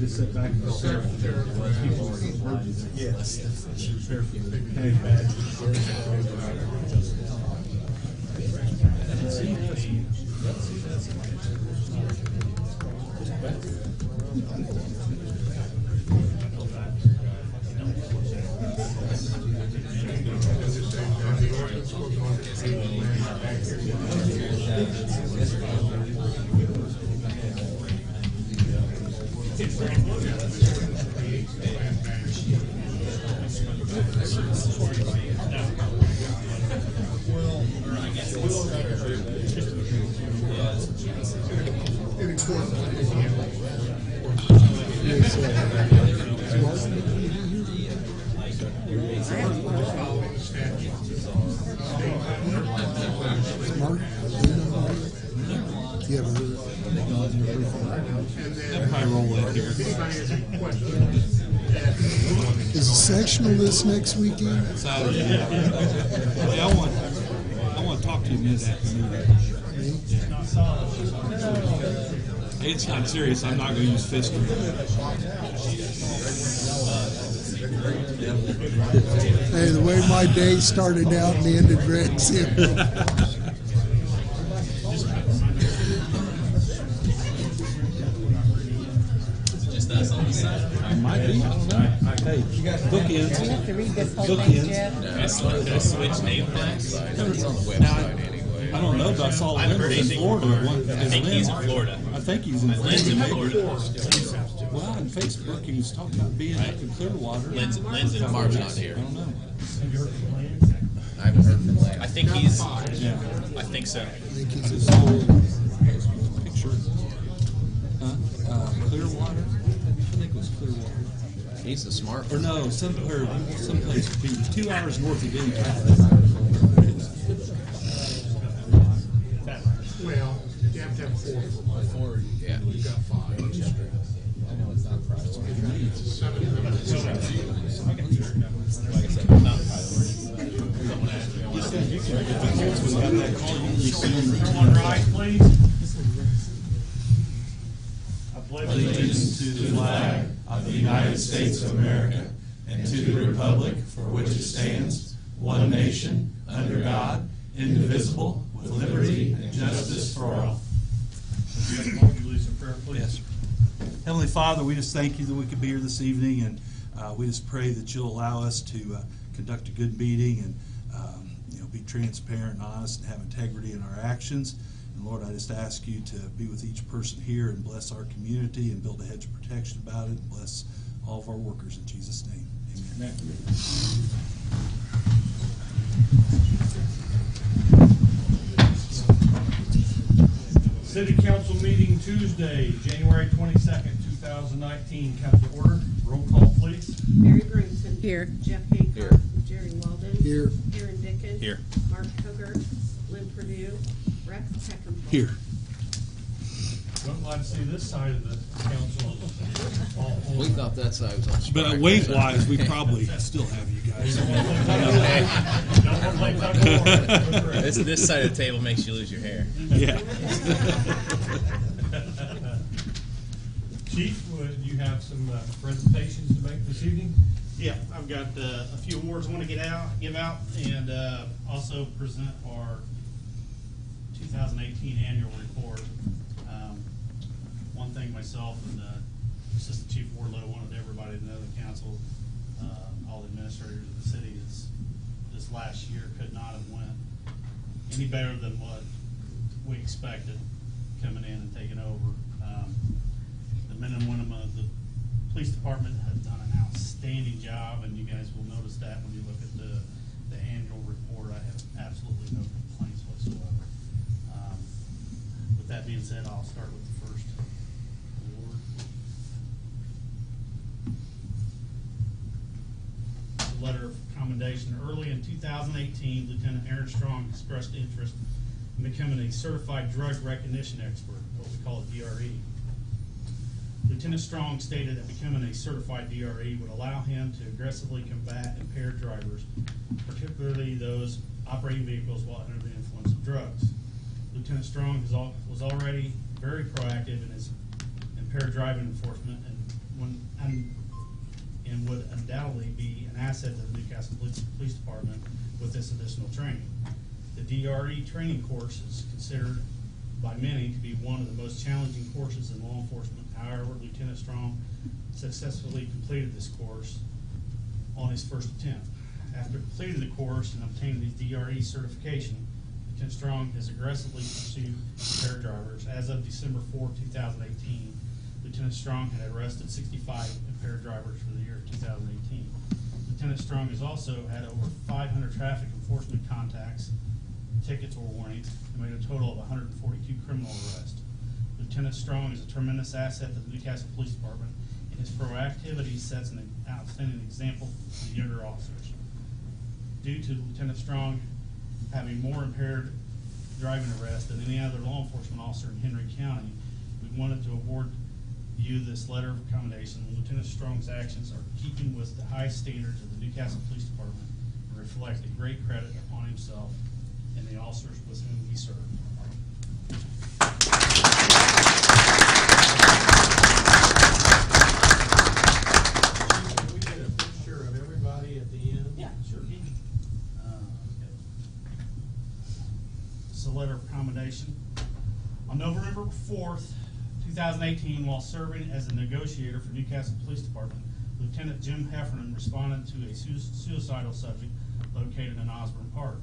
Just sit back and sheriff. Yes. Is the sectional this next weekend? Saturday. Yeah, I want to talk to you mid-afternoon. It's not serious. I'm not going to use fist. Hey, the way my day started out and ended very simple. Might be. I don't know. Hey, bookends. We have to read this whole thing, Jeff. No, switch name tags. It's on the website Now, anyway. I don't know, but I saw I haven't heard Lynn's in anything. Florida. I think he's in Florida. I think he's in Florida. Lynn's in Florida. Well, on Facebook, he was talking about being up in Clearwater. Lynn's in Mark's not here. I don't know. I haven't heard from Lance. I think he's. Yeah. I think so. His whole picture. Clearwater? I think it was Clearwater. He's a smart Or one. no, someplace 2 hours north of Denver. Well, you have to have four. Yeah. We've got five. Everyone rise, please. I pledge Allegiance to the flag of the United States of America and to the republic for which it stands, one nation, under God, indivisible, with liberty and justice for all. Yes. Heavenly Father, we just thank you that we could be here this evening, and we just pray that you'll allow us to conduct a good meeting and be transparent and honest and have integrity in our actions. And Lord, I just ask you to be with each person here and bless our community and build a hedge of protection about it, and bless all of our workers in Jesus' name. Amen. City Council meeting Tuesday, January 22nd, 2019. Council order. Roll call, please. Mary Brington. Here. Jeff Hancock. Here. Jerry Walden. Here. Aaron Dickens. Here. Mark Hooker. Lynn Purdue. Rex Heckenthal. Here. Well, glad to see this side of the council. All We thought that side was on strike. But weight-wise, we probably still have you guys. Don't play tug of war. This side of the table makes you lose your hair. Yeah. Chief, would you have some presentations to make this evening? Yeah, I've got a few awards I want to give out, and also present our 2018 annual report. One thing myself and Assistant Chief Wardlow wanted everybody to know, the council, all the administrators of the city, is this last year could not have went any better than what we expected coming in and taking over. The men and women of the police department have done an outstanding job, and you guys will notice that when you look at the annual report. I have absolutely no complaints whatsoever. With that being said, I'll start with the first award. A letter of commendation. Early in 2018, Lieutenant Aaron Strong expressed interest in becoming a certified drug recognition expert, what we call a DRE. Lieutenant Strong stated that becoming a certified DRE would allow him to aggressively combat impaired drivers, particularly those operating vehicles while under the influence of drugs. Lieutenant Strong was already very proactive in his impaired driving enforcement, and and would undoubtedly be an asset to the Newcastle Police Department with this additional training. The DRE training course is considered by many to be one of the most challenging courses in law enforcement. However, Lieutenant Strong successfully completed this course on his first attempt. After completing the course and obtaining the DRE certification, Lieutenant Strong has aggressively pursued impaired drivers. As of December 4, 2018, Lieutenant Strong had arrested 65 impaired drivers for the year 2018. Lieutenant Strong has also had over 500 traffic enforcement contacts, tickets or warnings, and made a total of 142 criminal arrests. Lieutenant Strong is a tremendous asset to the Newcastle Police Department, and his proactivity sets an outstanding example for the younger officers. Due to Lieutenant Strong having more impaired driving arrests than any other law enforcement officer in Henry County, we wanted to award you this letter of commendation. Lieutenant Strong's actions are in keeping with the highest standards of the Newcastle Police Department and reflect a great credit upon himself and the officers with whom he served. Can we get a picture of everybody at the end? Yeah, sure. It's a letter of commendation. On November 4th, 2018, while serving as a negotiator for Newcastle Police Department, Lieutenant Jim Heffernan responded to a suicidal subject located in Osborne Park.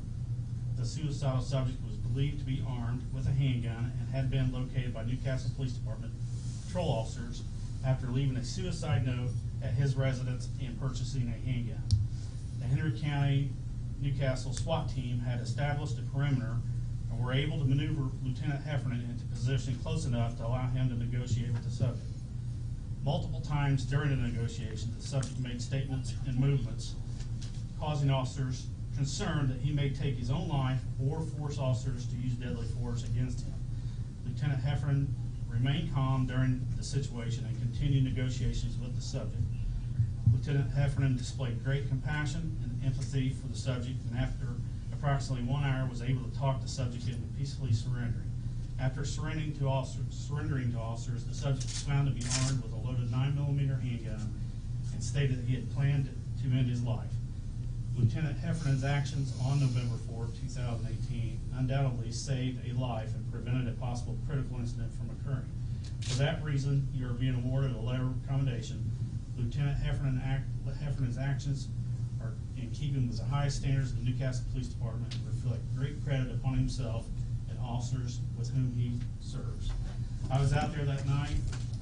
The suicidal subject was believed to be armed with a handgun and had been located by Newcastle Police Department patrol officers after leaving a suicide note at his residence and purchasing a handgun. The Henry County Newcastle SWAT team had established a perimeter and were able to maneuver Lieutenant Heffernan into position close enough to allow him to negotiate with the subject. Multiple times during the negotiation, the subject made statements and movements causing officers concern that he may take his own life or force officers to use deadly force against him. Lieutenant Heffernan remained calm during the situation and continued negotiations with the subject. Lieutenant Heffernan displayed great compassion and empathy for the subject, and after approximately 1 hour was able to talk the subject into peacefully surrendering. After surrendering to officers, the subject was found to be armed with a loaded 9mm handgun and stated that he had planned to end his life. Lieutenant Heffernan's actions on November 4, 2018 undoubtedly saved a life and prevented a possible critical incident from occurring. For that reason, you are being awarded a letter of commendation. Lieutenant Heffernan's actions are in keeping with the highest standards of the Newcastle Police Department and reflect great credit upon himself and officers with whom he serves. I was out there that night,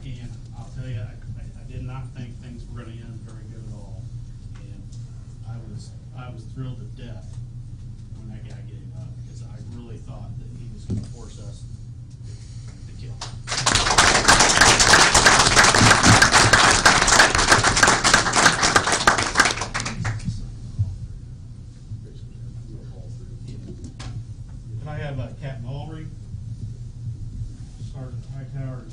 and I'll tell you, I did not think things were going to end very good at all. And I was thrilled to death when that guy gave up, because I really thought that he was going to force us to kill him. Could I have Captain Ulrich, Sergeant Hightower, and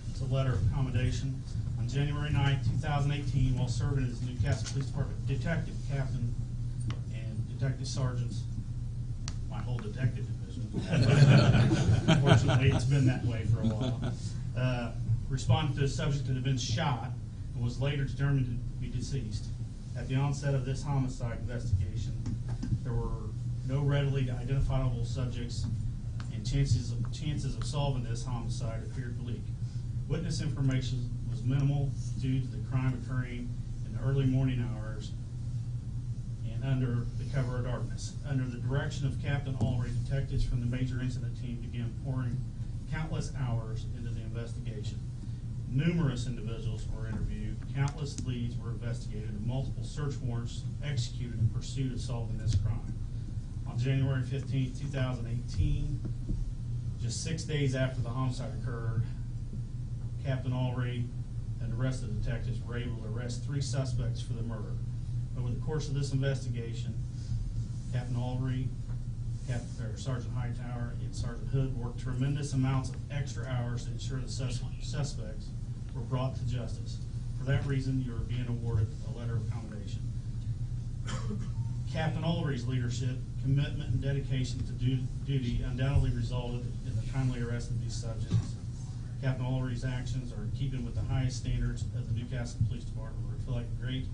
it's a letter of commendation. On January 9, 2018, while serving as Newcastle Police Department detective captain and detective sergeants, my whole detective division. Unfortunately, it's been that way for a while. Responded to a subject that had been shot and was later determined to be deceased. At the onset of this homicide investigation, there were no readily identifiable subjects, and chances of solving this homicide appeared bleak. Witness information was minimal due to the crime occurring in the early morning hours and under the cover of darkness. Under the direction of Captain Ulrich, detectives from the major incident team began pouring countless hours into the investigation. Numerous individuals were interviewed, countless leads were investigated, and multiple search warrants executed in pursuit of solving this crime. On January 15, 2018, just 6 days after the homicide occurred, Captain Ulrich and the rest of the detectives were able to arrest 3 suspects for the murder. Over the course of this investigation, Captain Ulrich, Sergeant Hightower, and Sergeant Hood worked tremendous amounts of extra hours to ensure the suspects were brought to justice. For that reason, you are being awarded a letter of commendation. Captain Ulrich's leadership, commitment, and dedication to duty undoubtedly resulted in the timely arrest of these subjects. Captain Ulrich's actions are in keeping with the highest standards of the Newcastle Police Department, reflect great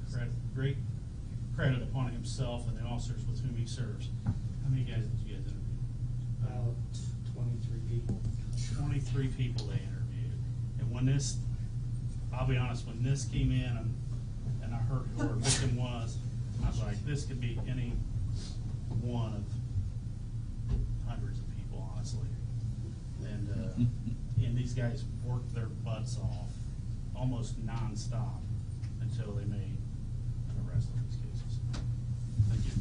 credit upon himself and the officers with whom he serves. How many guys did you guys interview? About 23 people. 23 people they interviewed. And when this, I'll be honest, when this came in and I heard who our victim was, I was like, this could be any one of hundreds of people, honestly. And these guys worked their butts off, almost nonstop, until they made an arrest on these cases. Thank you.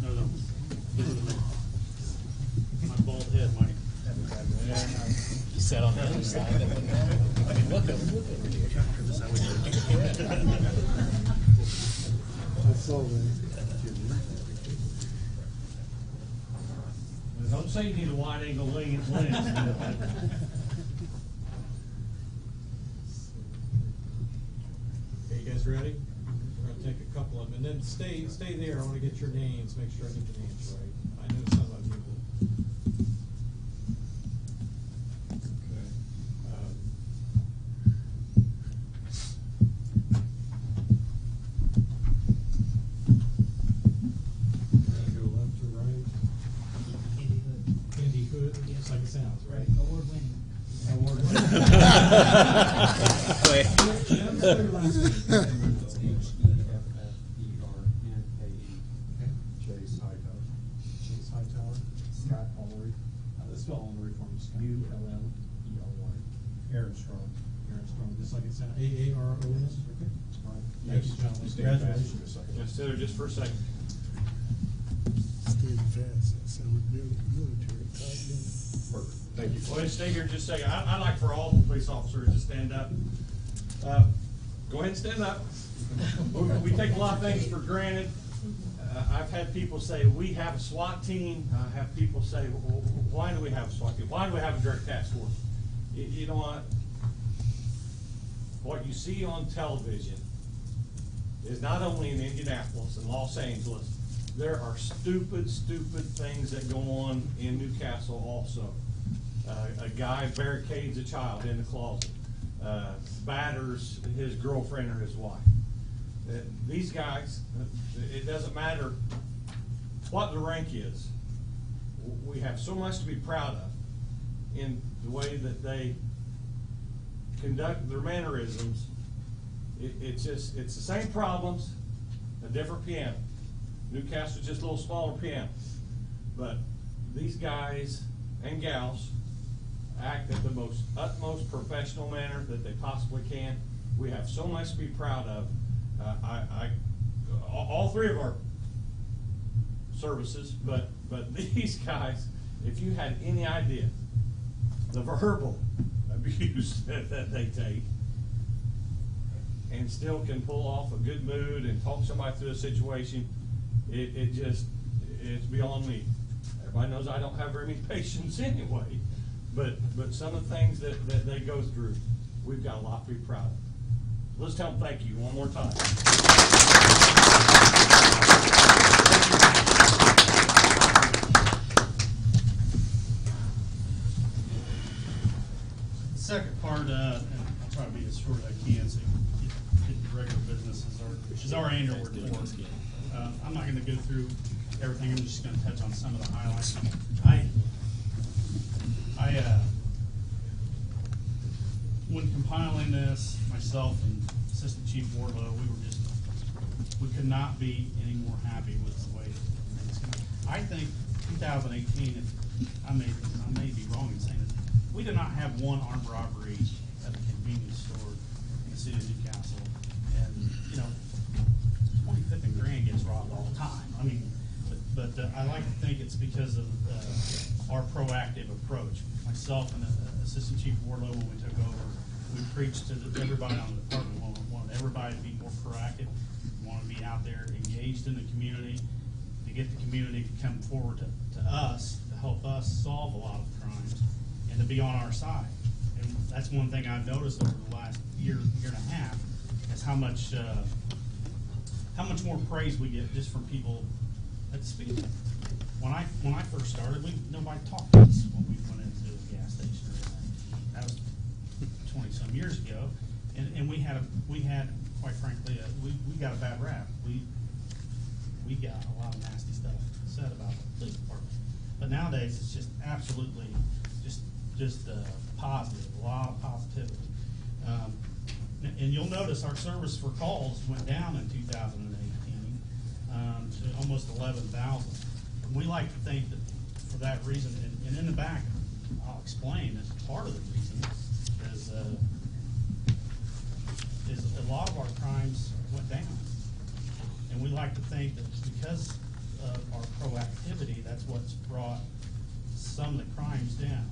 No, no. My bald head might have a bad way. You sat on the other side, that wouldn't matter. I mean, look over here. I saw that. Don't say you need a wide angle lens. Okay, you guys ready? We're gonna take a couple of them, and then stay there. I wanna get your names, make sure I get the names right. I know some of you will. Okay. We're gonna go left to right. Andy Hood, just like it sounds, right? Award winning. Wait. Chase Hightower. Chase Hightower. Scott Ulrich. Let's spell Ulrich for me. Scott. U-L-L-E-R-Y. Aaron Strong. Aaron Strong, just like it sounds. A-A-R-O-N. Okay. All right. Thank you, gentlemen. Congratulations. Yes, sir, just for a second. Stand fast. That sounded military type, didn't it? Thank you. Go ahead and stay here just a second. I'd like for all the police officers to stand up. Go ahead and stand up. We take a lot of things for granted. I've had people say, we have a SWAT team. I have people say, well, why do we have a SWAT team? Why do we have a direct task force? You know what? What you see on television is not only in Indianapolis and Los Angeles, there are stupid things that go on in Newcastle also. A guy barricades a child in the closet, batters his girlfriend or his wife. These guys, it doesn't matter what the rank is. We have so much to be proud of in the way that they conduct their mannerisms. It's the same problems, a different piano. Newcastle's just a little smaller piano. But these guys and gals act at the utmost professional manner that they possibly can. We have so much to be proud of. All three of our services, but these guys, if you had any idea the verbal abuse that they take, and still can pull off a good mood and talk somebody through a situation, it's beyond me. Everybody knows I don't have very many patience anyway, but some of the things that they go through, we've got a lot to be proud of. Let's tell them thank you one more time. The second part, and I'll try to be as short as I can, so you get the regular business is our annual report. I'm not going to go through everything. I'm just going to touch on some of the highlights. When compiling this, myself and Assistant Chief Wardlow, we could not be any more happy with the way things come. I think 2018, I may be wrong in saying this, we did not have one armed robbery at a convenience store in the city of Newcastle. And, 25th and Grand gets robbed all the time. I mean, but I like to think it's because of our proactive approach. Myself and Assistant Chief Wardlow, when we took over, we preached to everybody on the department. We wanted everybody to be more proactive. We wanted to be out there engaged in the community. The get the community to come forward to us, to help us solve a lot of crimes, and to be on our side. And that's one thing I've noticed over the last year and a half, is how much more praise we get just from people at the speed limit. When I first started, nobody talked to us when we went into a gas station or anything. That was 20-some years ago, and we had quite frankly, we got a bad rap. We got a lot of nasty stuff said about the police department. But nowadays, it's just absolutely just positive, a lot of positivity. And you'll notice our service for calls went down in 2018 to almost 11,000. We like to think that for that reason, and in the back, I'll explain that part of the reason is a lot of our crimes went down. And we like to think that because of our proactivity, that's what's brought some of the crimes down.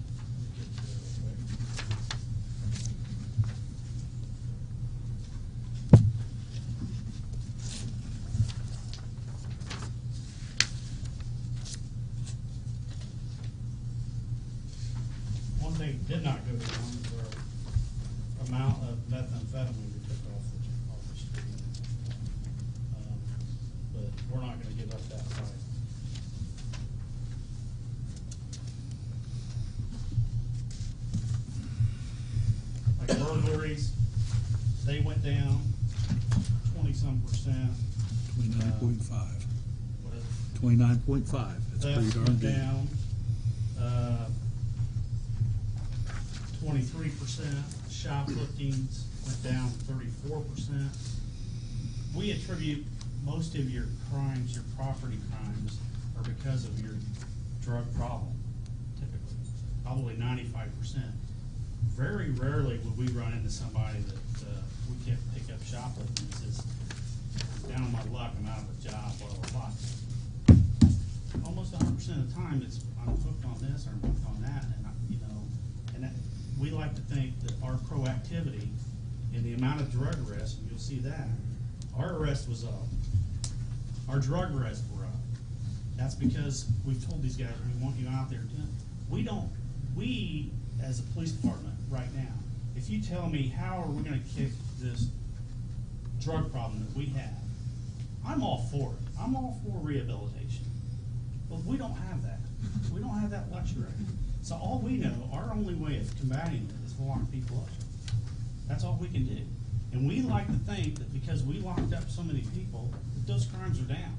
One thing that did not go down was our amount of methamphetamine we took off the street. But we're not gonna give up that fight. Like burglaries, they went down 20-some%. 29.5. What is it? 29.5. That's pretty Thefts darn went good. down, 23%, shopliftings went down 34%. We attribute most of your crimes, your property crimes, are because of your drug problem, typically, probably 95%. Very rarely would we run into somebody that we can't pick up shoplifting. It says, down on my luck, I'm out of a job, blah, blah, blah. Almost 100% of the time, it's I'm hooked on this or I'm hooked on that, and we like to think that our proactivity and the amount of drug arrests, and you'll see that, our arrest was up. Our drug arrests were up. That's because we've told these guys, we want you out there doing. We, as a police department right now, if you tell me how are we gonna kick this drug problem that we have, I'm all for it. I'm all for rehabilitation. But we don't have that. We don't have that luxury. So all we know, our only way of combating it is to lock people up. That's all we can do. And we like to think that because we locked up so many people, that those crimes are down.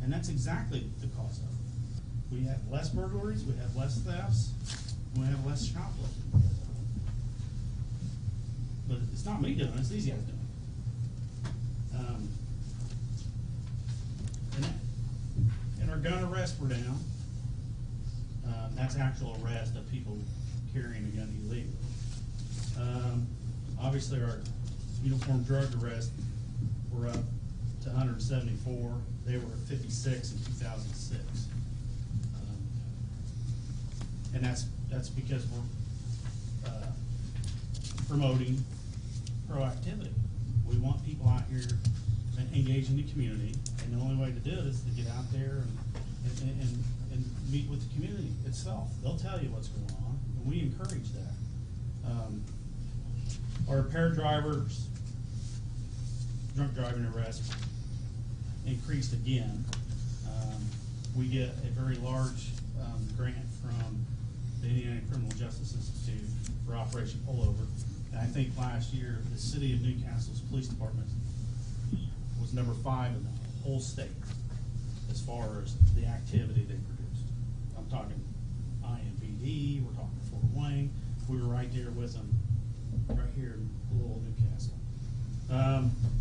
And that's exactly the cause of it. We have less burglaries, we have less thefts, we have less shoplifting. But it's not me doing it, it's these guys doing it. And our gun arrests were down. That's actual arrest of people carrying a gun illegally. Obviously, our uniform drug arrests were up to 174. They were at 56 in 2006. And that's because we're promoting proactivity. We want people out here engaged in the community, and the only way to do it is to get out there and meet with the community itself. They'll tell you what's going on, and we encourage that. Our impaired drivers, drunk driving arrests increased again. We get a very large grant from the Indiana Criminal Justice Institute for Operation Pullover. And I think last year, the city of Newcastle's police department was number 5 in the whole state as far as the activity they produced. I'm talking IMPD, we're talking Fort Wayne. We were right there with them, right here in little Newcastle.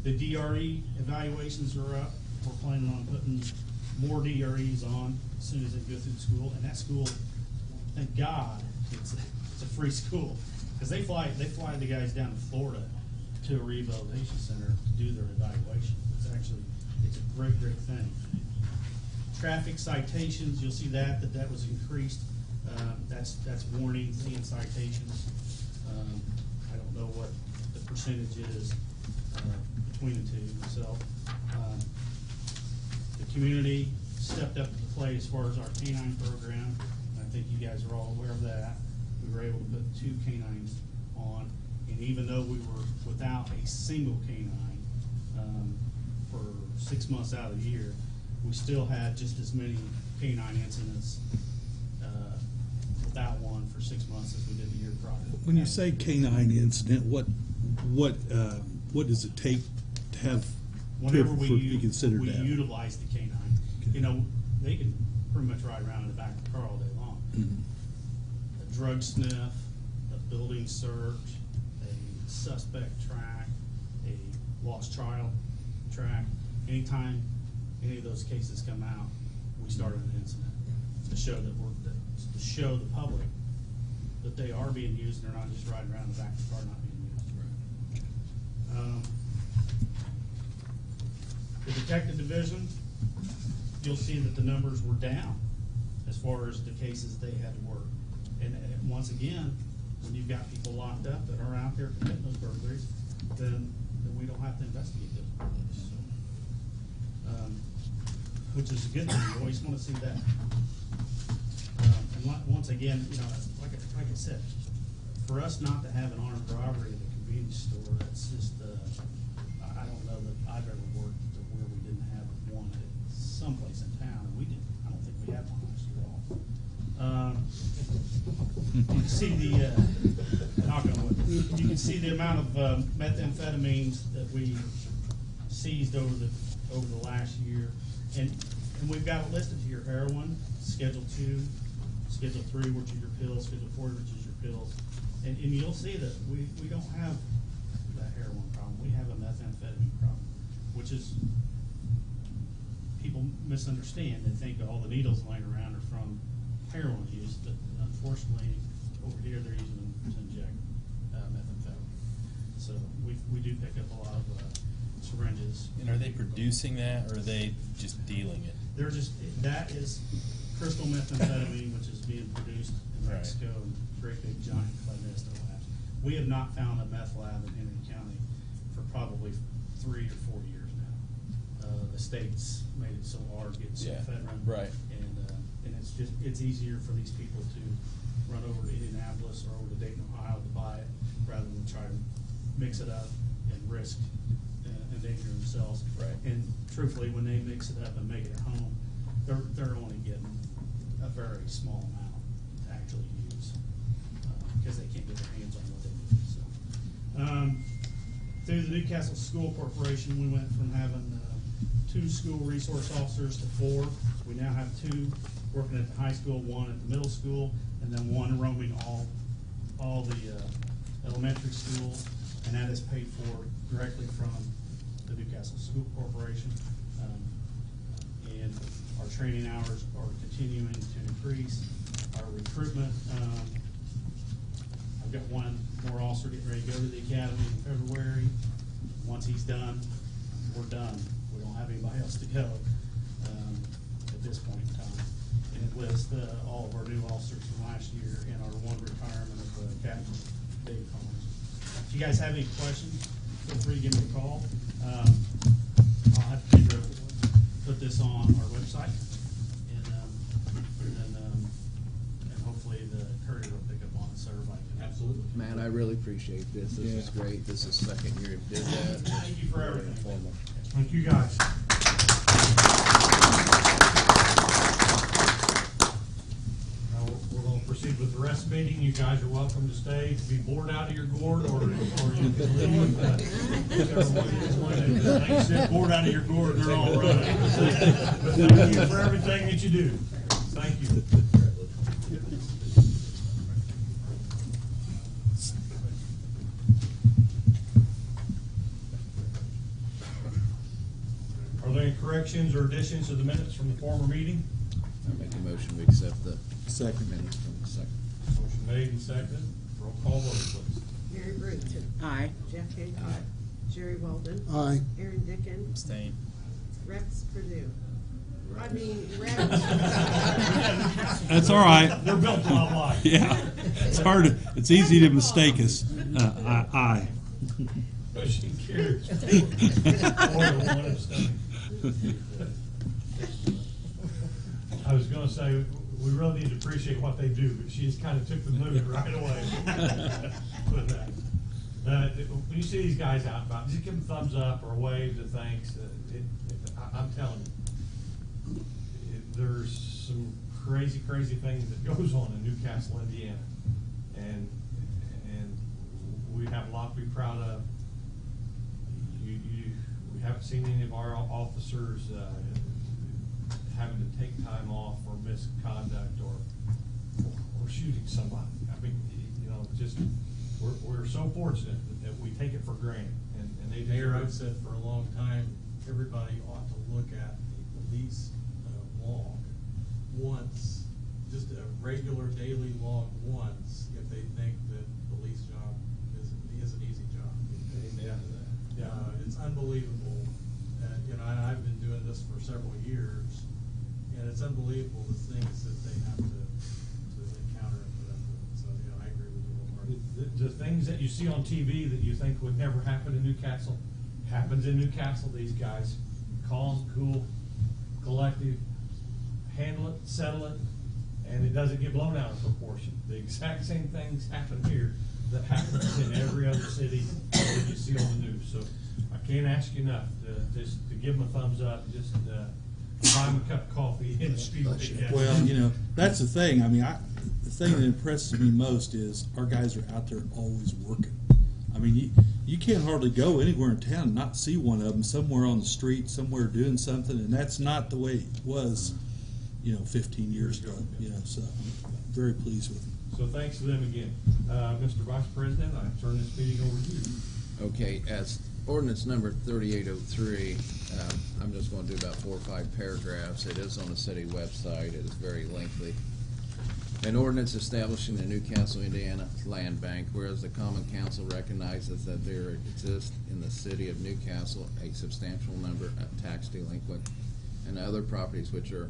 The DRE evaluations are up. We're planning on putting more DREs on as soon as they go through the school. And that school, thank God, it's a free school, because they fly the guys down to Florida to a rehabilitation center to do their evaluation. It's a great thing. Traffic citations, you'll see that was increased. That's warnings and citations. I don't know what the percentage is between the two myself. The community stepped up to the plate as far as our canine program. I think you guys are all aware of that. We were able to put 2 canines on, and even though we were without a single canine for 6 months out of the year, we still had just as many canine incidents without one for 6 months as we did the year prior. When you say canine incident, what does it take to have Whenever for it to be considered we that? utilize the canine, you know, they can pretty much ride around in the back of the car all day long. Mhm. A drug sniff, a building search, a suspect track, a lost child track. Anytime any of those cases come out, we start an incident to show that to show the public that they are being used and they're not just riding around in the back of the car not being used. The detective division, you'll see that the numbers were down as far as the cases they had to work. And once again, when you've got people locked up that are out there committing those burglaries, then we don't have to investigate those burglaries. So, which is a good thing. You always want to see that. And once again, you know, like I said, for us not to have an armed robbery at a convenience store, that's just I don't know that I've ever worked to where we didn't have one at someplace in town, and we didn't. I don't think we had one last year at all. You can see knock on wood. You can see the amount of methamphetamines that we seized over the last year, and we've got it listed here: heroin, Schedule 2, Schedule 3, which are your pills, Schedule 4, which is your pills, and you'll see that we don't have that heroin problem. We have a methamphetamine problem, which is people misunderstand. They think all the needles laying around are from heroin use, but unfortunately, over here they're using them to inject methamphetamine. So we do pick up a lot of syringes. And are they producing that, or are they just dealing it? They're just, that is crystal methamphetamine, which is being produced in Right. Mexico in great big giant clandestine labs. We have not found a meth lab in Henry County for probably 3 or 4 years now. The states made it so hard getting sulfedrin. right. And it's easier for these people to run over to Indianapolis or over to Dayton, Ohio to buy it, rather than try to mix it up and risk endanger themselves. Right. And truthfully, when they mix it up and make it at home, they're only getting a very small amount to actually use, because they can't get their hands on what they need. So, through the Newcastle School Corporation, we went from having 2 school resource officers to 4. We now have 2 working at the high school, 1 at the middle school, and then 1 roaming all the elementary schools, and that is paid for directly from the Newcastle School Corporation. And our training hours are continuing to increase. Our recruitment, I've got 1 more officer getting ready to go to the academy in February. Once he's done, we're done. We don't have anybody else to go at this point in time. And it lists all of our new officers from last year and our 1 retirement of Captain Dave Collins. If you guys have any questions, feel free to give me a call. I'll have Pedro put this on our website, and hopefully the courier will pick up on it so everybody can. Absolutely. Matt, I really appreciate this. This is great. This is the 2nd year you did that. Thank you for Very everything. informal. Thank you, guys. Now, we're going to proceed with the rest of the meeting. You guys are welcome to stay, to be bored out of your gourd, or you can leave. Whichever one you want to do. Like you said, bored out of your gourd, they're all running. But thank you for everything that you do. Thank you. Are there any corrections or additions to the minutes from the former meeting? I make a motion we accept the Second. minutes from the 2nd. Motion made and seconded. Roll call vote, please. Mary Brenton. Aye. Jeff Hancock. Jerry Walden. Aye. Aaron Dickens. Abstain. Rex Purdue. I mean, Rex. That's all right. They're built a lot alike. Yeah, it's easy to mistake us. Aye. Motion carries. 4 to 1 abstain. I was gonna say, we really need to appreciate what they do, but she just kinda took the mood right away. With that. When you see these guys out about, just give them thumbs up or waves of thanks. I'm telling you, there's some crazy, crazy things that goes on in Newcastle, Indiana. And we have a lot to be proud of. We haven't seen any of our officers, having to take time off for misconduct or shooting somebody. I mean, you know, just, we're so fortunate that we take it for granted, and they Mayor, deserve I've it. said for a long time, everybody ought to look at the police log once, just a regular daily log once, if they think that police job is an easy job. Yeah. It's unbelievable, and, you know, I've been doing this for several years, and it's unbelievable the things that they have to encounter and put up with. So, you know, I agree with you wholeheartedly. The things that you see on TV that you think would never happen in Newcastle, happens in Newcastle. These guys, calm, cool, collective, handle it, settle it, and it doesn't get blown out of proportion. The exact same things happen here that happens in every other city that you see on the news. So I can't ask you enough to give them a thumbs up, just buy them a cup of coffee and speak. Well, you know, that's the thing. I mean, the thing that impresses me most is our guys are out there always working. I mean, you can't hardly go anywhere in town and not see one of them somewhere on the street, somewhere doing something, and that's not the way it was, you know, 15 years ago. You know, so I'm very pleased with them. So thanks to them again. Mr. Vice President, I turn this meeting over to you. Okay, as ordinance number 3803, I'm just going to do about 4 or 5 paragraphs. It is on the city website. It is very lengthy. An ordinance establishing the Newcastle, Indiana Land Bank, whereas the Common Council recognizes that there exists in the city of Newcastle a substantial number of tax delinquent and other properties which are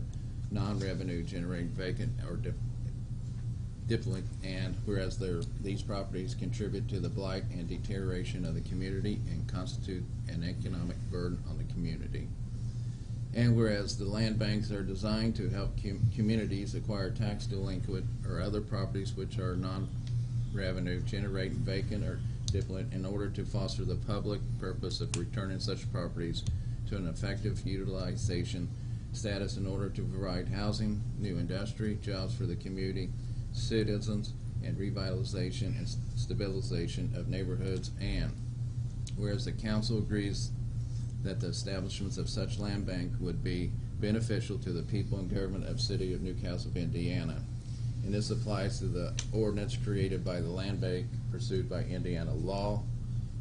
non-revenue generating vacant or delinquent, and whereas these properties contribute to the blight and deterioration of the community and constitute an economic burden on the community. And whereas the land banks are designed to help communities acquire tax delinquent or other properties which are non-revenue generating vacant or delinquent in order to foster the public purpose of returning such properties to an effective utilization status in order to provide housing, new industry, jobs for the community, citizens, and revitalization and stabilization of neighborhoods. And whereas the council agrees that the establishments of such land bank would be beneficial to the people and government of city of Newcastle, Indiana. And this applies to the ordinance created by the land bank pursued by Indiana law.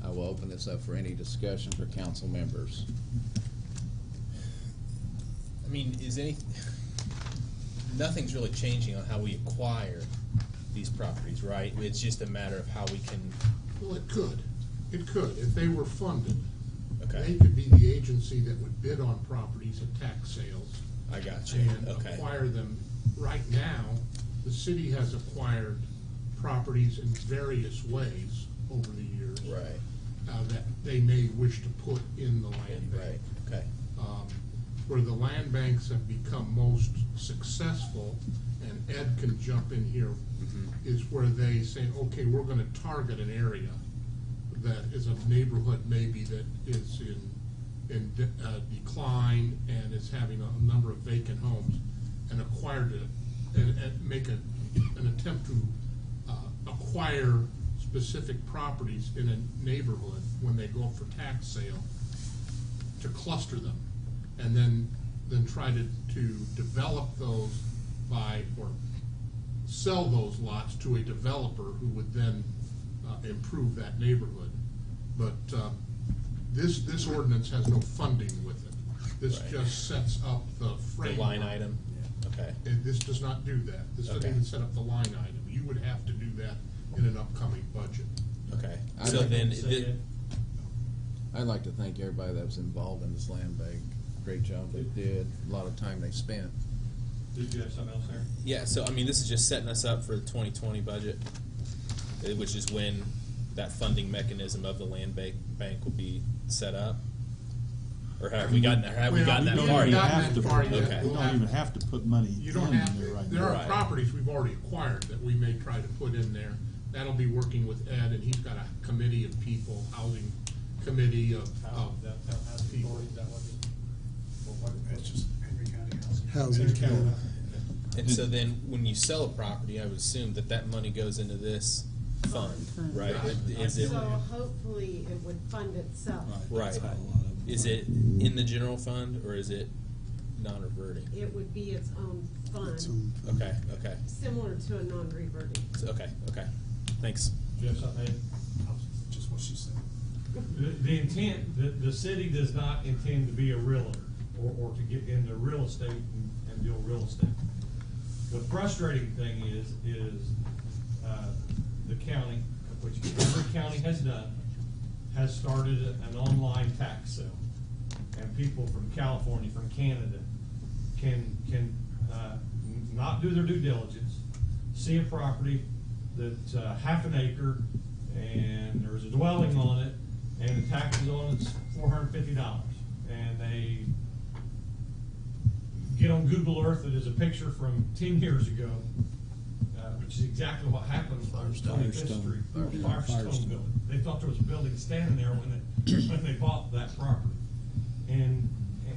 I will open this up for any discussion for council members. I mean, nothing's really changing on how we acquire these properties, right? It's just a matter of how we can. Well, it could. It could, if they were funded. Okay. They could be the agency that would bid on properties at tax sales. I got you. And Okay. acquire them. Right now, the city has acquired properties in various ways over the years. Right. That they may wish to put in the land bank. Right. Okay. Where the land banks have become most successful, and Ed can jump in here, is where they say, okay, we're gonna target an area that is a neighborhood maybe that is in decline and is having a number of vacant homes, and acquired it, and make an attempt to acquire specific properties in a neighborhood when they go up for tax sale, to cluster them, and then try to develop those or sell those lots to a developer who would then improve that neighborhood. But this ordinance has no funding with it. This Right. just sets up the framework. The line item. Okay. And this does not do that. This doesn't Okay. even set up the line item. You would have to do that in an upcoming budget. Okay. I'd So like then, I'd like to thank everybody that was involved in this land bank. Great job they did, a lot of time they spent. Did you have something else there? yeah. So I mean, this is just setting us up for the 2020 budget, which is when that funding mechanism of the land bank will be set up. Or have we gotten that We far haven't yet? gotten that far yet. Okay. We don't even have to put money You in don't have, there right there now. are Right. properties we've already acquired that we may try to put in there. That'll be working with Ed, and he's got a committee of people, housing committee of people. It's just Henry County Housing. Housing County. And so then, when you sell a property, I would assume that that money goes into this fund, right? Is it, So hopefully it would fund itself. right, That's how a lot of them is are. it in the general fund, or is it non-reverting? It would be its own It's fund, on- Okay, okay, similar to a non-reverting. okay, thanks. Do you have something, Ed? Just what she said. The intent, the city does not intend to be a realtor or to get into real estate and deal real estate. The frustrating thing is the county, which every county has done, has started an online tax sale. And people from California, from Canada, can not do their due diligence, see a property that's half an acre, and there's a dwelling on it, and the taxes on it's $450. And they get on Google Earth, it is a picture from 10 years ago, which is exactly what happened on 25th Street, Firestone building. They thought there was a building standing there when they bought that property. And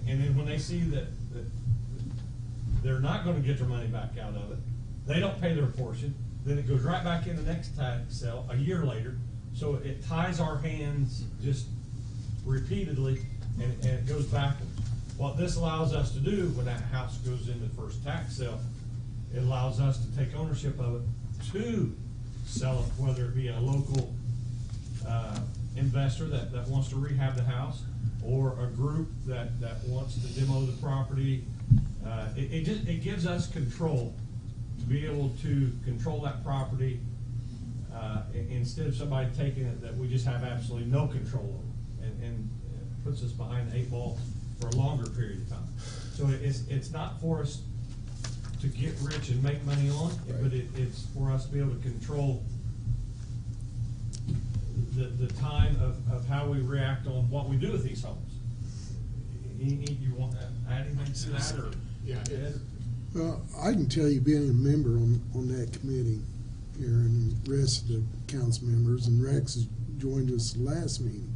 then when they see that they're not gonna get their money back out of it, they don't pay their portion, then it goes right back in the next tax sale a year later. So it ties our hands just repeatedly, and it goes backwards. What this allows us to do, when that house goes into the first tax sale, it allows us to take ownership of it, to sell it, whether it be a local investor that wants to rehab the house, or a group that wants to demo the property. It gives us control to be able to control that property, instead of somebody taking it that we just have absolutely no control over, and puts us behind the 8 ball for a longer period of time. So it's not for us to get rich and make money on, but it's for us to be able to control the time of how we react on what we do with these homes. You want to add anything to that, or? Yeah, Ed? Well, I can tell you, being a member on that committee here, and the rest of the council members, and Rex has joined us last meeting,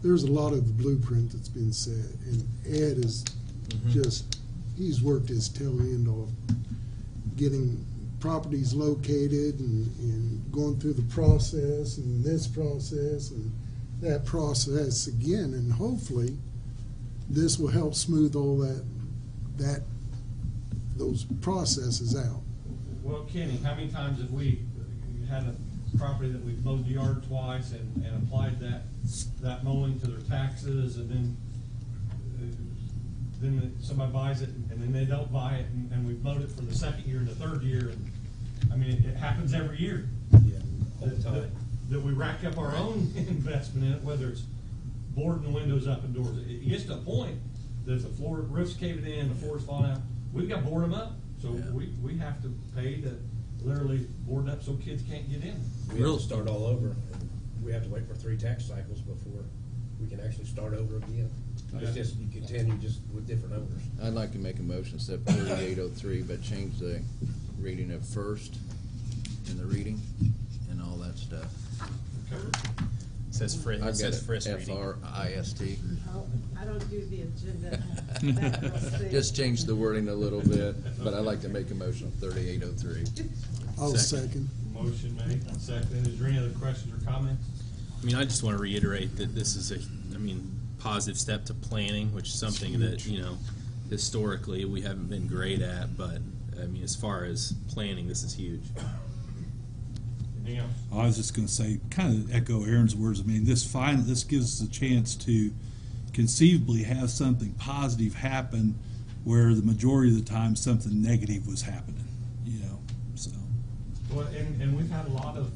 there's a lot of the blueprint that's been set, and Ed is just, he's worked his tail end off getting properties located and going through the process and this process and that process again, and hopefully this will help smooth all those processes out. Well, Kenny, how many times have we had a property that we've mowed the yard twice and applied that mowing to their taxes, and then somebody buys it and then they don't buy it, and we've mowed it for the second year and the third year, and I mean, it happens every year. Yeah, all the time. That we rack up our own investment in it, whether it's boarding the windows up and doors. It gets to a point that if the roof's caving in, the floor's falling out, we've got to board them up. So we have to pay to literally board up so kids can't get in. We have to start all over, and we have to wait for 3 tax cycles before we can actually start over again. It's just, you continue just with different owners. I'd like to make a motion, set 3803, but change the reading of first in the reading and all that stuff. It says I've got first it, reading. F-R-I-S-T. Oh, I don't do the agenda. That will see. Just change the wording a little bit, but I'd like to make a motion of 3803. I'll second. Motion made and seconded. Is there any other questions or comments? I mean, I just want to reiterate that this is positive step to planning, which is something that, historically we haven't been great at, but, I mean, as far as planning, this is huge. Anything else? I was just going to say, kind of echo Aaron's words. I mean, this gives us a chance to conceivably have something positive happen, where the majority of the time something negative was happening. So. Well, and we've had a lot of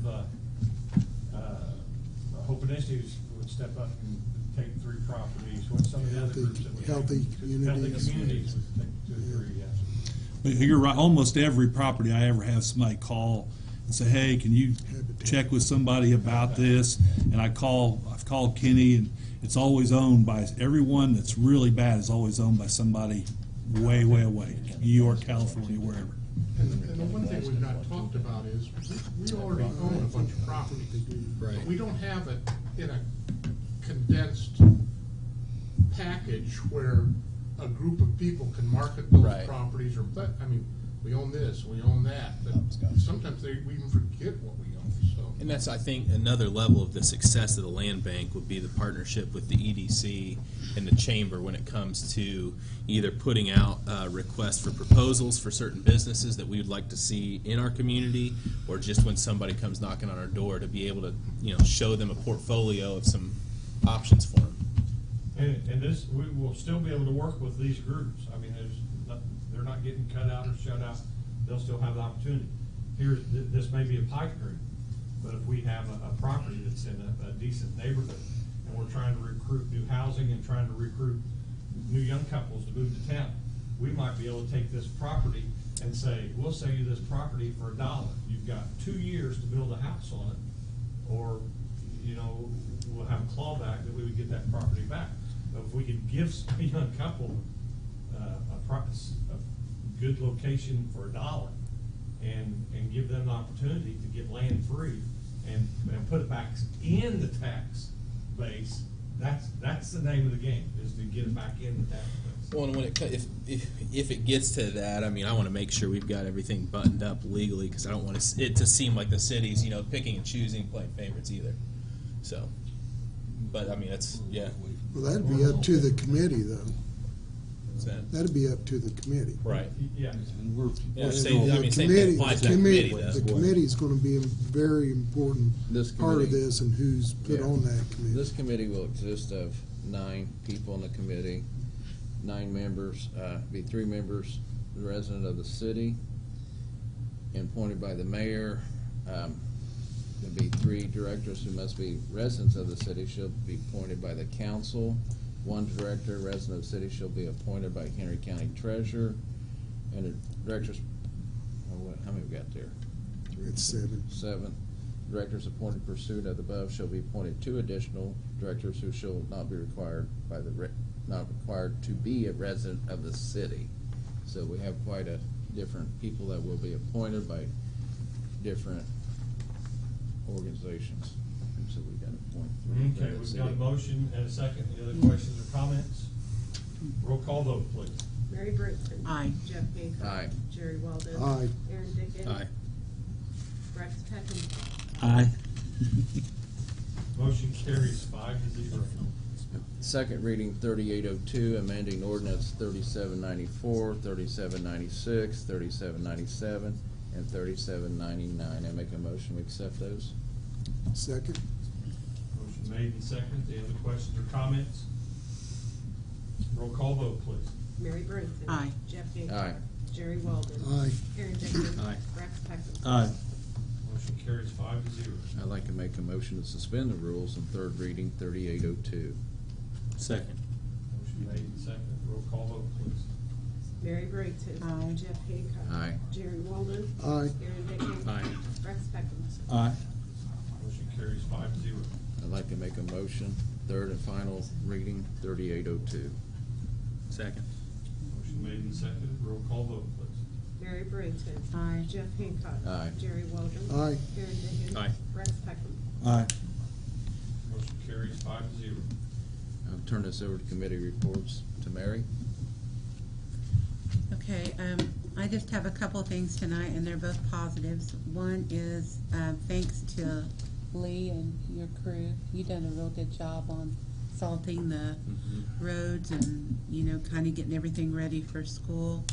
Hope Initiatives would step up and take 3 properties. What some of the other groups that we Healthy have? communities. Healthy communities would take 2 or 3. Yes. But you're right. Almost every property I ever have somebody call and say, "Hey, can you check with somebody about this?" And I've called Kenny, it's always owned by, everyone that's really bad is always owned by somebody way, way away, New York, California, wherever. And the one thing we've not talked about is, we already own a bunch of property. Right. But we don't have it in a condensed package where a group of people can market those Right. properties, or, but, I mean, we own this, we own that, but sometimes we even forget what we own, so. And that's, I think, another level of the success of the land bank would be the partnership with the EDC and the chamber when it comes to either putting out requests for proposals for certain businesses that we would like to see in our community, or just when somebody comes knocking on our door to be able to, show them a portfolio of some options for them. And this, we will still be able to work with these groups. I mean, they're not getting cut out or shut out. They'll still have the opportunity. This may be a pipe dream, but if we have a property that's in a decent neighborhood, and we're trying to recruit new housing and trying to recruit new young couples to move to town, we might be able to take this property and say, we'll sell you this property for $1. You've got 2 years to build a house on it, or, we'll have a clawback that we would get that property back. But if we could give a young couple a good location for $1 and give them the opportunity to get land free and put it back in the tax base, that's the name of the game, is to get it back in the tax base. Well, and when if it gets to that, I mean, I want to make sure we've got everything buttoned up legally, because I don't want it to seem like the city's, picking and choosing, playing favorites either. So, but I mean, yeah. Well, that'd be up to the committee, though. What's that? That'd be up to the committee. Right. Yeah. Yeah, The same thing applies to that committee, though. The committee's gonna be a very important This part of committee- this, and who's put Yeah. on that committee. This committee will consist of 9 people in the committee, 9 members, be 3 members resident of the city, appointed by the mayor. There'll be 3 directors who must be residents of the city, shall be appointed by the council. 1 director, resident of the city, shall be appointed by Henry County Treasurer. And the directors, how many we got there? It's 7. 7. Directors appointed pursuant of the above shall be appointed 2 additional directors who shall not be required not required to be a resident of the city. So we have quite a different people that will be appointed by different organizations. And so we got to appoint 3. Okay, we've got a motion and a second. Any other questions or comments? Roll call vote, please. Mary Brinkman. Aye. Jeff Hancock. Aye. Jerry Walden. Aye. Aaron Dickens. Aye. Rex Peckham. Aye. Motion carries 5-0. Second reading 3802, amending ordinance 3794, 3796, 3797, and 3799. I make a motion we accept those. Second? Motion made and seconded. Any other questions or comments? Roll call vote, please. Mary Brinkman. Aye. Jeff Hancock. Aye. Jerry Walden. Aye. Aaron Dickens. Aye. Rex Peckham. Aye. Motion carries 5-0. I'd like to make a motion to suspend the rules on third reading 3802. Second. Motion made and seconded. Roll call vote, please. Mary Brinkman. Aye. Jeff Hancock. Aye. Jerry Walden. Aye. Aaron Dickens. Aye. Rex Peckham. Aye. Motion carries 5-0. I'd like to make a motion, third and final reading 3802. Second. Motion made and seconded. Roll call vote, please. Mary Brinkman. Aye. Jeff Hancock. Aye. Jerry Walden. Aye. Aaron Dickens. Aye. Rex Peckham. Aye. Motion carries 5-0. I'll turn this over to committee reports to Mary. Okay, I just have a couple of things tonight, and they're both positives. One is, thanks to Lee and your crew. You've done a real good job on salting the roads and, kind of getting everything ready for school.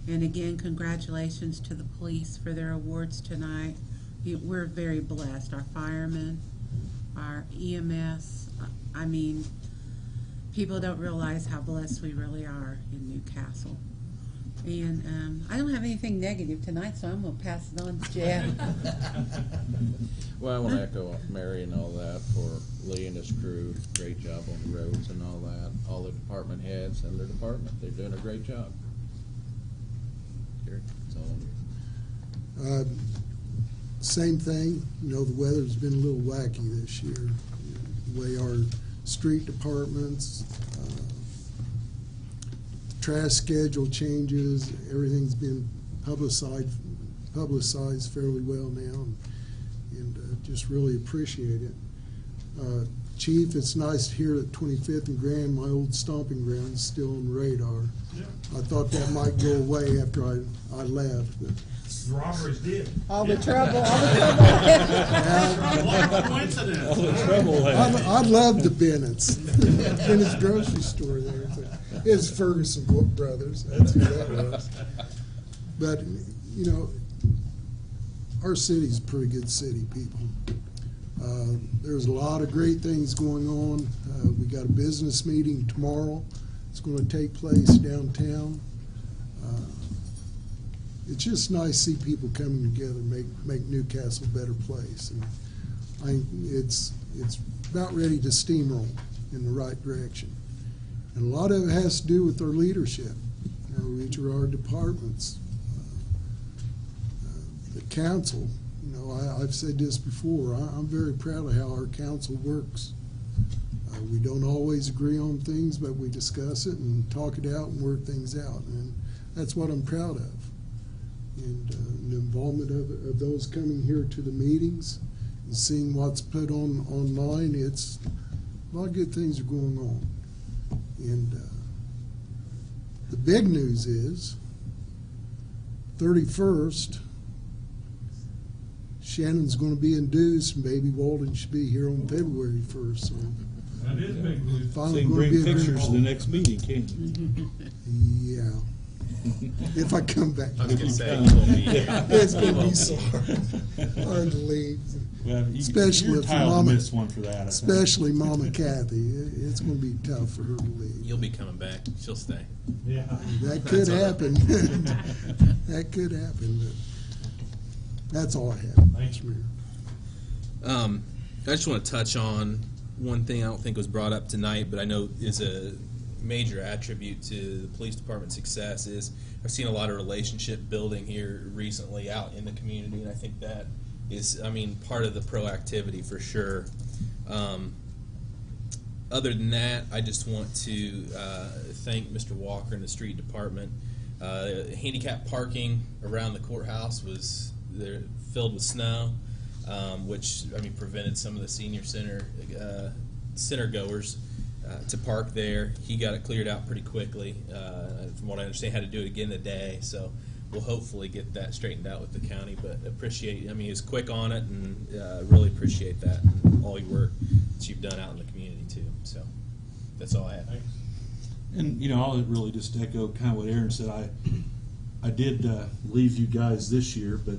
And again, congratulations to the police for their awards tonight. We're very blessed. Our firemen, our EMS, people don't realize how blessed we really are in Newcastle. And I don't have anything negative tonight, so I'm going to pass it on to Jeff. Well, I want to echo Mary and all that for Lee and his crew. Great job on the roads and all that. All the department heads and their department, they're doing a great job. Gary, it's all on you. Same thing, the weather's been a little wacky this year. The way our street departments, trash schedule changes, everything's been publicized fairly well now, and just really appreciate it. Chief, it's nice to hear that 25th and Grand, my old stomping ground, is still on the radar. I thought that might go away after I left, but The robberies did. All the trouble, What a coincidence. I love the Bennett's. Bennett's grocery store there. It's Ferguson Brothers. That's who that was. But, you know, our city's a pretty good city, people. There's a lot of great things going on. We got a business meeting tomorrow. It's going to take place downtown. It's just nice to see people coming together, make Newcastle a better place. And I think it's about ready to steamroll in the right direction. And a lot of it has to do with our leadership, each of our departments, the council. You know, I've said this before. I'm very proud of how our council works. We don't always agree on things, but we discuss it and talk it out and work things out. And that's what I'm proud of. And the involvement of those coming here to the meetings and seeing what's put on online, it's a lot of good things are going on. And the big news is 31st, Shannon's going to be induced, and Baby Walden should be here on February 1st. So That is big news. So you can bring pictures to the next meeting, can't you? Yeah. If I come back. I was gonna say, you won't be. It's going to be so hard to leave. Well, Especially you're if entitled to Mama, miss one for that. I think. especially Mama Kathy. It's going to be tough for her to leave. You'll be coming back. She'll stay. Yeah. That could happen. That could happen. But that's all I have. Thank you. I just want to touch on one thing I don't think was brought up tonight, but I know is a major attribute to the police department's success is I've seen a lot of relationship building here recently out in the community, and I think that is, I mean, part of the proactivity for sure. Other than that, I just want to thank Mr. Walker and the street department. Handicap parking around the courthouse was filled with snow, which, I mean, prevented some of the senior center goers to park there. He got it cleared out pretty quickly. From what I understand, had to do it again today. So we'll hopefully get that straightened out with the county. But appreciate, I mean, he was quick on it, and really appreciate that and all your work that you've done out in the community too. So that's all I have. Thanks. And, you know, I'll really just echo kind of what Aaron said. I did leave you guys this year, but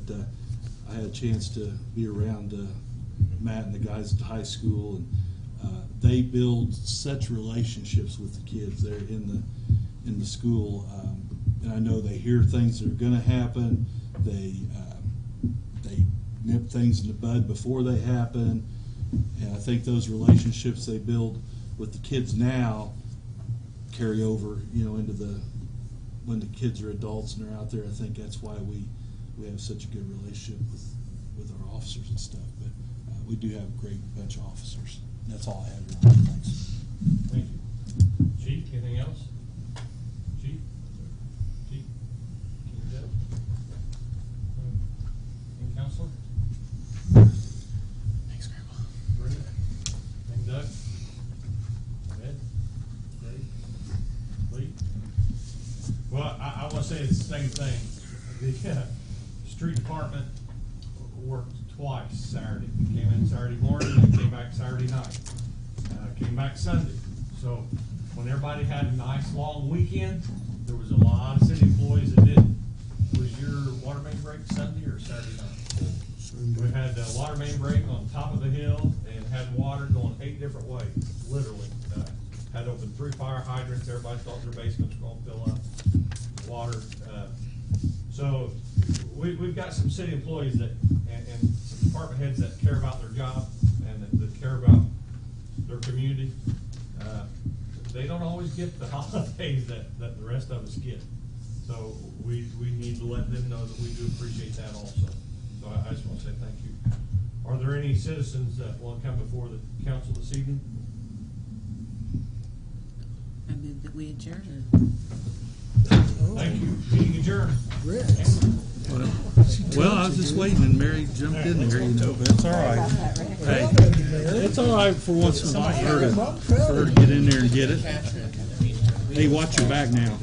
I had a chance to be around Matt and the guys at the high school, and they build such relationships with the kids there in the school. And I know they hear things that are going to happen. They nip things in the bud before they happen. And I think those relationships they build with the kids now carry over, you know, into when the kids are adults and they're out there. I think that's why we have such a good relationship with our officers and stuff. But we do have a great bunch of officers. And that's all I have. Thanks. Thank you. Chief, anything else? Chief? Chief? Any counselor? Thanks, Grandpa. Brenda? Any Doug? Ed? Dave? Lee? Well, I want to say the same thing. The street department worked twice Saturday. Came in Saturday morning and came back Saturday night. Came back Sunday. So when everybody had a nice long weekend, there was a lot of city employees that didn't. Was your water main break Sunday or Saturday night? We had a water main break on top of the hill and had water going 8 different ways, literally. Had to open 3 fire hydrants. Everybody thought their basements were going to fill up water. So we've got some city employees that and some department heads that care about their job and that care about their community. They don't always get the holidays that the rest of us get. So we need to let them know that we do appreciate that also. So I just want to say thank you. Are there any citizens that want to come before the council this evening? we adjourn. Thank you, meeting adjourned. Rex. Well, I was just waiting and Mary jumped in there, you know, but it's all right. Hey, it's all right for once in a while for her to get in there and get it. Hey, watch your back now.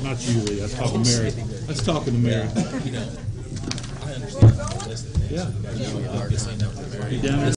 Not you, Lee. That's talking to Mary. That's talking to Mary. You know, I understand the list of things. Yeah. You know, obviously, not for Mary. You down there?